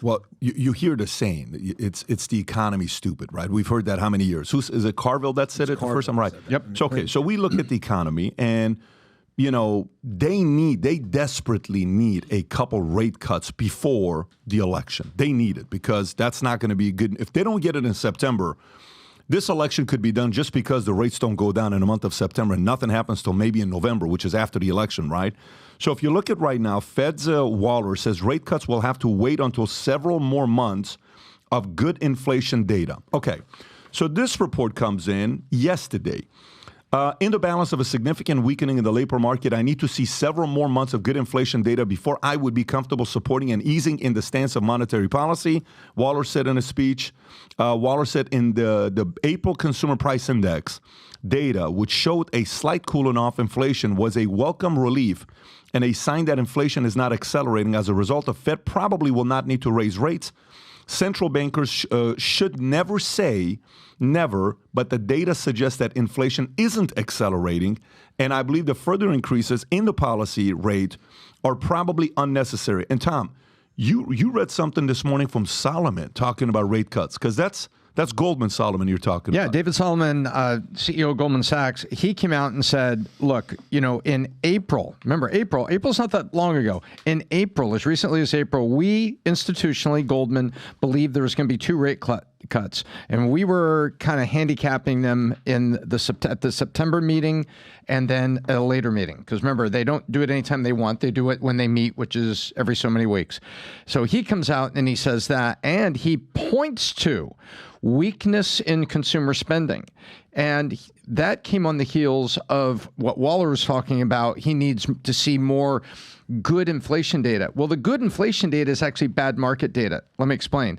Well, you hear the saying, it's the economy stupid, right? We've heard that how many years? Is it Carville that said it the first time? Right. Yep. So, okay, so we look at the economy and, they desperately need a couple rate cuts before the election. They need it because that's not going to be good. If they don't get it in September, this election could be done just because the rates don't go down in the month of September and nothing happens till maybe in November, which is after the election, right? So if you look at right now, Fed's Waller says rate cuts will have to wait until several more months of good inflation data. Okay, so this report comes in yesterday. In the balance of a significant weakening in the labor market, I need to see several more months of good inflation data before I would be comfortable supporting an easing in the stance of monetary policy, Waller said in a speech. Waller said in the April Consumer Price Index data, which showed a slight cooling off inflation, was a welcome relief and a sign that inflation is not accelerating. As a result, the Fed probably will not need to raise rates. Central bankers should never say never, but the data suggests that inflation isn't accelerating, and I believe the further increases in the policy rate are probably unnecessary. And Tom, you read something this morning from Solomon talking about rate cuts, because that's Goldman Solomon you're talking about. Yeah, David Solomon, CEO of Goldman Sachs, he came out and said, look, in April, remember April's not that long ago. In April, as recently as April, we institutionally, Goldman, believed there was going to be 2 rate cuts. And we were kind of handicapping them at the September meeting and then at a later meeting. Because remember, they don't do it anytime they want. They do it when they meet, which is every so many weeks. So he comes out and he says that, and he points to weakness in consumer spending. And that came on the heels of what Waller was talking about. He needs to see more good inflation data. Well, the good inflation data is actually bad market data. Let me explain.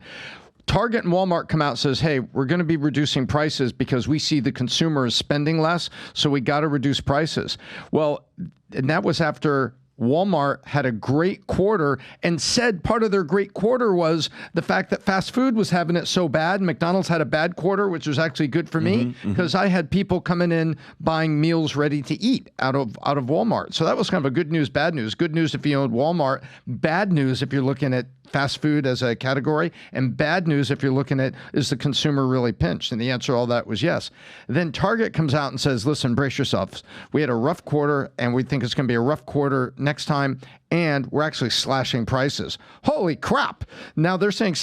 Target and Walmart come out and says, hey, we're going to be reducing prices because we see the consumer is spending less, so we got to reduce prices. Well, and that was after Walmart had a great quarter and said part of their great quarter was the fact that fast food was having it so bad. McDonald's had a bad quarter, which was actually good for me because I had people coming in buying meals ready to eat out of Walmart. So that was kind of a good news, bad news. Good news if you own Walmart. Bad news if you're looking at fast food as a category, and bad news if you're looking at, is the consumer really pinched? And the answer to all that was yes. Then Target comes out and says, listen, brace yourselves. We had a rough quarter, and we think it's going to be a rough quarter next time, and we're actually slashing prices. Holy crap. Now they're saying,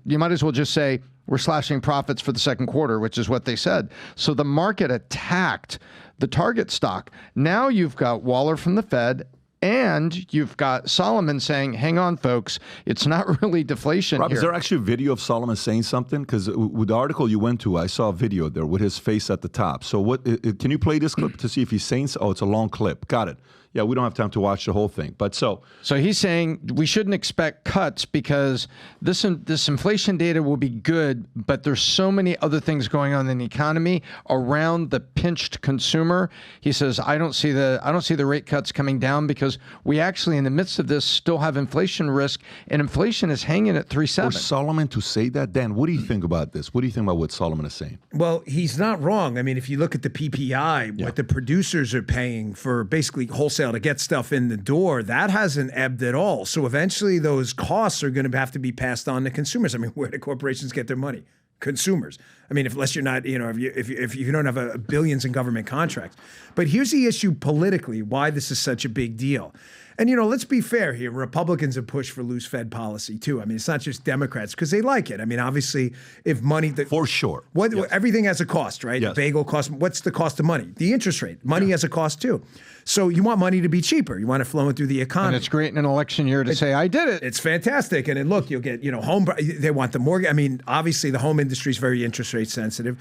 you might as well just say, we're slashing profits for the second quarter, which is what they said. So the market attacked the Target stock. Now you've got Waller from the Fed, and you've got Solomon saying, hang on, folks, it's not really deflation Rob, here. is there actually a video of Solomon saying something? Because with the article you went to, I saw a video there with his face at the top. So what? Can you play this clip to see if he's saying? Oh, it's a long clip. Got it. Yeah, we don't have time to watch the whole thing. But so he's saying we shouldn't expect cuts because this inflation data will be good, but there's so many other things going on in the economy around the pinched consumer. He says, I don't see the rate cuts coming down because we actually, in the midst of this, still have inflation risk, and inflation is hanging at 3.7. For Solomon to say that, Dan, what do you think about this? What do you think about what Solomon is saying? Well, he's not wrong. I mean, if you look at the PPI, what the producers are paying for basically wholesale to get stuff in the door, that hasn't ebbed at all. So eventually those costs are going to have to be passed on to consumers. I mean, where do corporations get their money? Consumers. I mean, unless you're not, if you don't have billions in government contracts. But here's the issue politically, why this is such a big deal. And, let's be fair here. Republicans have pushed for loose Fed policy, too. I mean, it's not just Democrats because they like it. I mean, obviously, if money... For sure. Everything has a cost, right? Yes. The bagel cost. What's the cost of money? The interest rate. Money has a cost, too. So you want money to be cheaper. You want it flowing through the economy. And it's great in an election year to say, I did it. It's fantastic. And then look, you'll get, home... They want the mortgage. I mean, obviously, the home industry is very interest rate sensitive.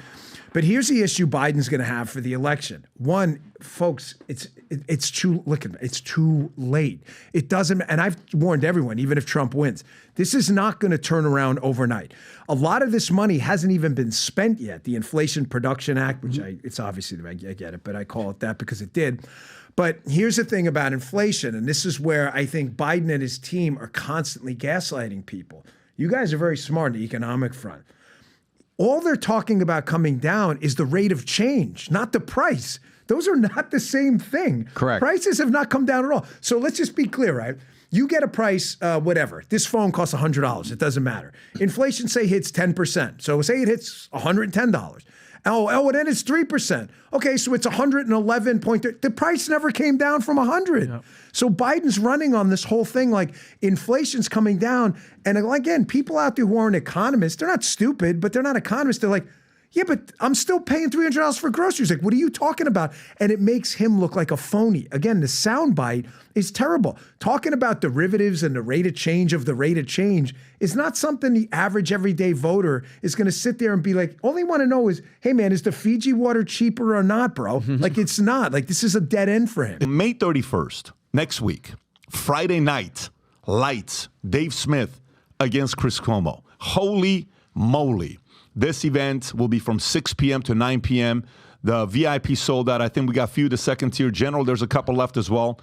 But here's the issue Biden's going to have for the election. One, folks, it's too late. It doesn't, and I've warned everyone, even if Trump wins, this is not going to turn around overnight. A lot of this money hasn't even been spent yet. The Inflation Production Act, which it's obviously, I get it, but I call it that because it did. But here's the thing about inflation, and this is where I think Biden and his team are constantly gaslighting people. You guys are very smart on the economic front. All they're talking about coming down is the rate of change, not the price. Those are not the same thing. Correct. Prices have not come down at all. So let's just be clear, right? You get a price, whatever. This phone costs $100. It doesn't matter. Inflation, say, hits 10%. So say it hits $110. Oh, and then it's 3%. Okay, so it's 111.3. The price never came down from 100. Yep. So Biden's running on this whole thing like inflation's coming down. And again, people out there who aren't economists, they're not stupid, but they're not economists. They're like, yeah, but I'm still paying $300 for groceries. Like, what are you talking about? And it makes him look like a phony. Again, the soundbite is terrible. Talking about derivatives and the rate of change is not something the average everyday voter is going to sit there and be like, all they want to know is, hey, man, is the Fiji water cheaper or not, bro? Like, it's not. Like, this is a dead end for him. May 31st, next week, Friday night, lights, Dave Smith against Chris Cuomo. Holy moly. This event will be from 6 p.m. to 9 p.m. The VIP sold out. I think we got a few the second tier. General, there's a couple left as well.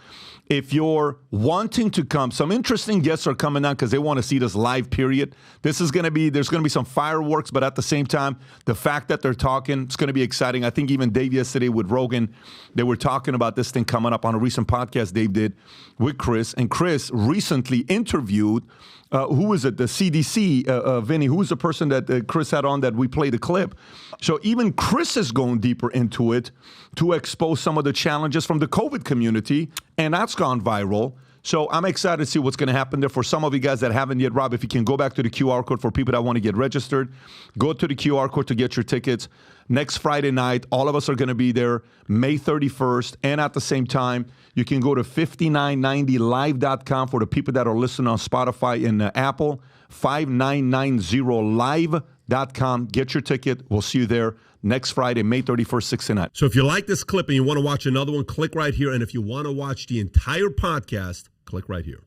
If you're wanting to come, some interesting guests are coming on because they want to see this live, period. There's going to be some fireworks, but at the same time, the fact that they're talking, it's going to be exciting. I think even Dave yesterday with Rogan, they were talking about this thing coming up on a recent podcast Dave did with Chris. And Chris recently interviewed who was it? The CDC, Vinny. Who was the person that Chris had on that we played the clip? So even Chris is going deeper into it to expose some of the challenges from the COVID community, and that's gone viral. So I'm excited to see what's going to happen there. For some of you guys that haven't yet, Rob, if you can go back to the QR code for people that want to get registered, go to the QR code to get your tickets. Next Friday night, all of us are going to be there, May 31st. And at the same time, you can go to 5990live.com for the people that are listening on Spotify and Apple, 5990live.com. Get your ticket. We'll see you there next Friday, May 31st, 6 to 9. So if you like this clip and you want to watch another one, click right here. And if you want to watch the entire podcast, click right here.